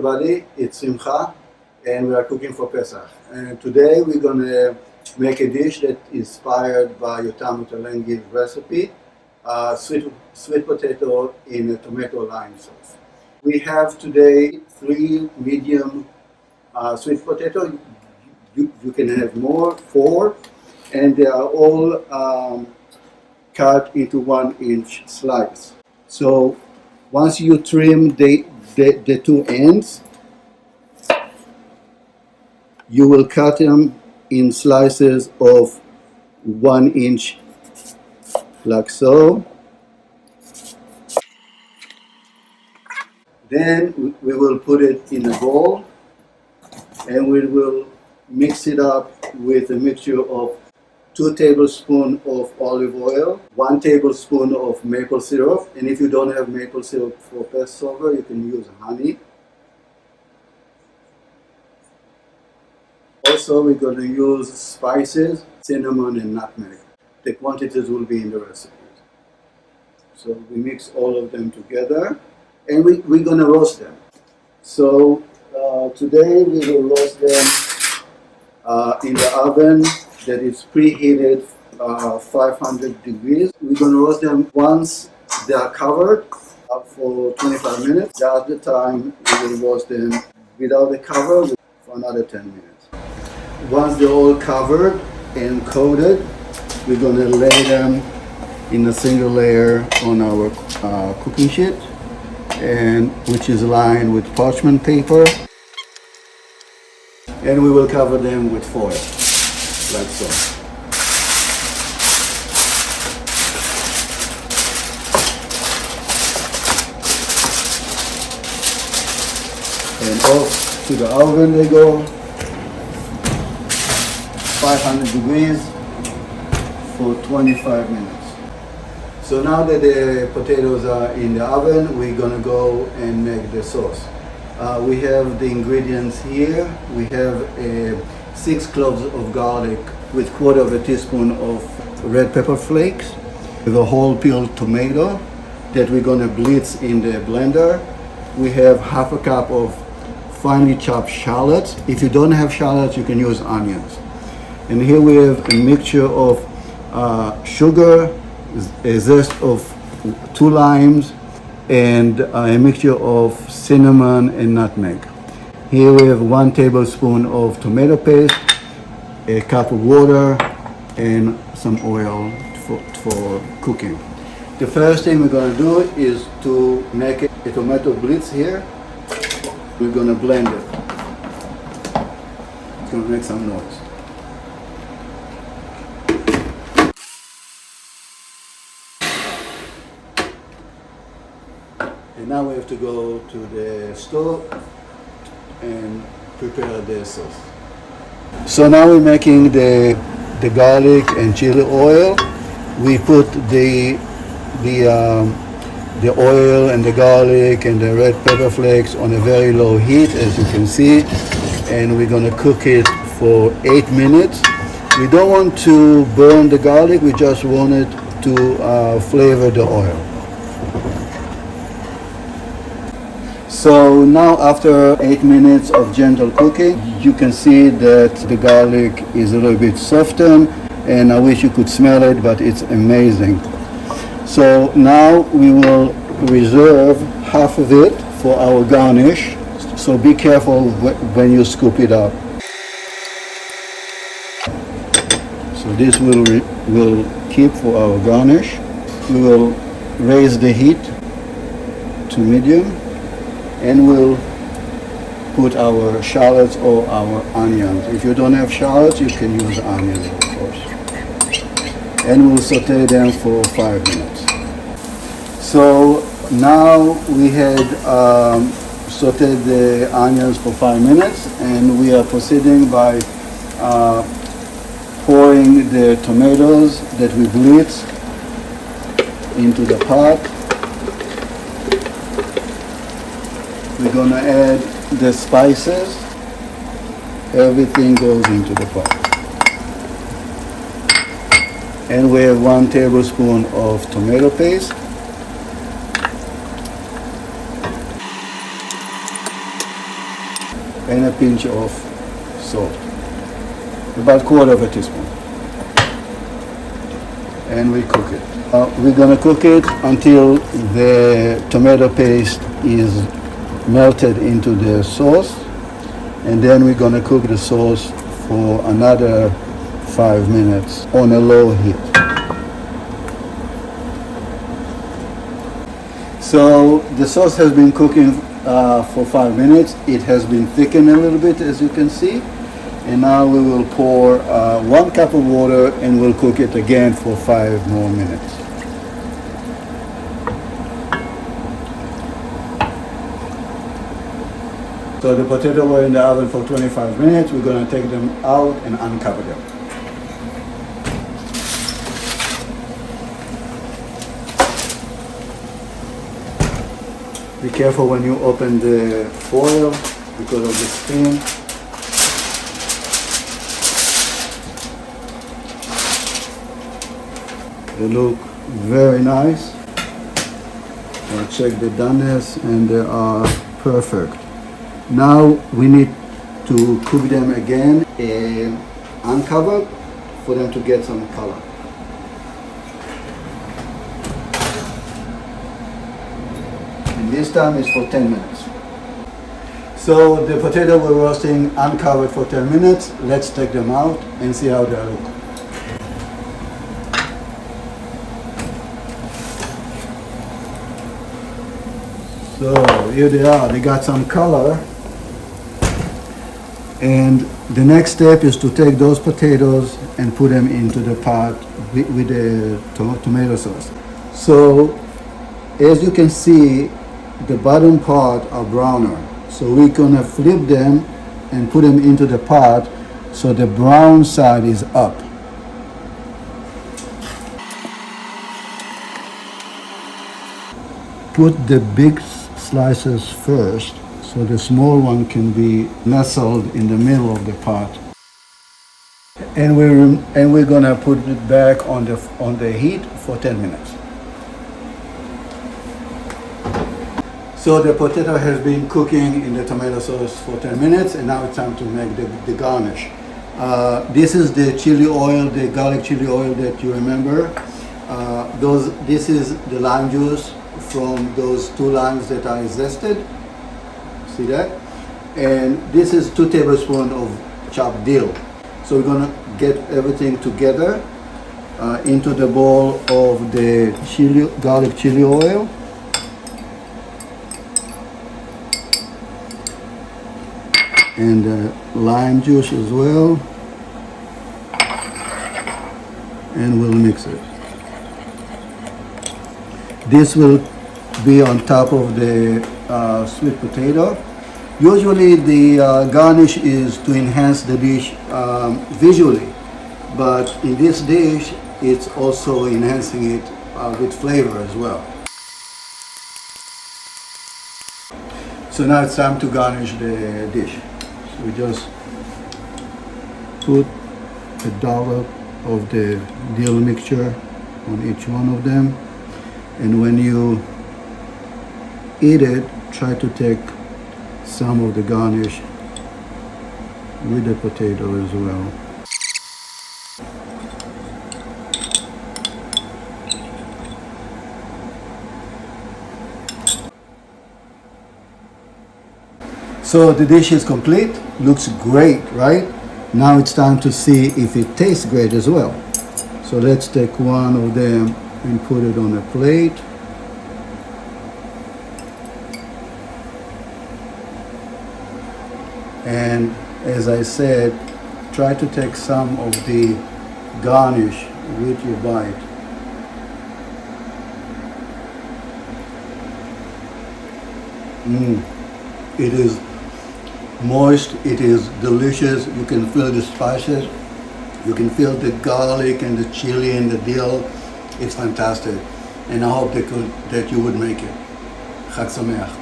everybody, it's Simcha, and we are cooking for Pesach. And today we're going to make a dish that is inspired by Yotam Mutalengi's recipe, sweet potato in a tomato lime sauce. We have today 3 medium sweet potato. You can have more, 4, and they are all cut into 1-inch slice. So once you trim the 2 ends, you will cut them in slices of 1 inch, like so. Then we will put it in a bowl, and we will mix it up with a mixture of 2 tablespoons of olive oil, 1 tablespoon of maple syrup, and if you don't have maple syrup for Passover, you can use honey. Also, we're going to use spices, cinnamon and nutmeg. The quantities will be in the recipes. So we mix all of them together, and we're going to roast them. So today we will roast them in the oven that is preheated 500 degrees. We're going to roast them once they are covered for 25 minutes. The other time we will roast them without the cover for another 10 minutes. Once they're all covered and coated, we're going to lay them in a single layer on our cooking sheet, and which is lined with parchment paper, and we will cover them with foil, like so. And off to the oven they go, 500 degrees for 25 minutes. So now that the potatoes are in the oven, we're gonna go and make the sauce. We have the ingredients here. We have 6 cloves of garlic with 1/4 teaspoon of red pepper flakes, with a whole peeled tomato that we're gonna blitz in the blender. We have 1/2 cup of finely chopped shallots. If you don't have shallots, you can use onions. And here we have a mixture of sugar, a zest of 2 limes, and a mixture of cinnamon and nutmeg. Here we have 1 tablespoon of tomato paste, a cup of water, and some oil for cooking. The first thing we're going to do is to make a tomato blitz here. We're going to blend it. It's going to make some noise. And now we have to go to the stove and prepare the sauce. So now we're making the garlic and chili oil. We put the oil and the garlic and the red pepper flakes on a very low heat, as you can see, and we're going to cook it for 8 minutes. We don't want to burn the garlic, we just want it to flavor the oil. So now after 8 minutes of gentle cooking, you can see that the garlic is a little bit softened, and I wish you could smell it, but it's amazing. So now we will reserve half of it for our garnish. So be careful when you scoop it up. So this will keep for our garnish. We will raise the heat to medium, and we'll put our shallots or our onions. If you don't have shallots, you can use onions, of course. And we'll saute them for 5 minutes. So now we had sauteed the onions for 5 minutes, and we are proceeding by pouring the tomatoes that we blitzed into the pot. We're going to add the spices. Everything goes into the pot. And we have 1 tablespoon of tomato paste. and a pinch of salt, about quarter of a teaspoon. And we cook it. We're gonna cook it until the tomato paste is melted into the sauce, and then we're gonna cook the sauce for another 5 minutes on a low heat. So the sauce has been cooking for 5 minutes. It has been thickened a little bit, as you can see. And now we will pour 1 cup of water and we'll cook it again for 5 more minutes. So the potatoes were in the oven for 25 minutes. We're going to take them out and uncover them. Be careful when you open the foil because of the steam. They look very nice. I'll check the doneness and they are perfect. Now we need to cook them again uncovered for them to get some color. And this time is for 10 minutes. So the potato we're roasting uncovered for 10 minutes. Let's take them out and see how they look. So here they are, they got some color. And the next step is to take those potatoes and put them into the pot with the tomato sauce. So as you can see, the bottom part are browner. So we're gonna flip them and put them into the pot so the brown side is up. Put the big slices first, so the small one can be nestled in the middle of the pot. And we're gonna put it back on the heat for 10 minutes. So the potato has been cooking in the tomato sauce for 10 minutes, and now it's time to make the garnish. This is the chili oil, the garlic chili oil that you remember. This is the lime juice from those 2 limes that I zested. See that? And this is 2 tablespoons of chopped dill. So we're gonna get everything together into the bowl of the garlic chili oil. And lime juice as well. And we'll mix it. This will be on top of the sweet potato. Usually the garnish is to enhance the dish visually, but in this dish it's also enhancing it with flavor as well. So now it's time to garnish the dish. So we just put a dollop of the dill mixture on each one of them. And when you eat it, try to take some of the garnish with the potato as well. So the dish is complete, looks great, right? Now it's time to see if it tastes great as well. So let's take one of them and put it on a plate. And as I said, try to take some of the garnish with your bite. It is moist, it is delicious. You can feel the spices, you can feel the garlic and the chili and the dill. It's fantastic, and I hope that you would make it. Chag Sameach.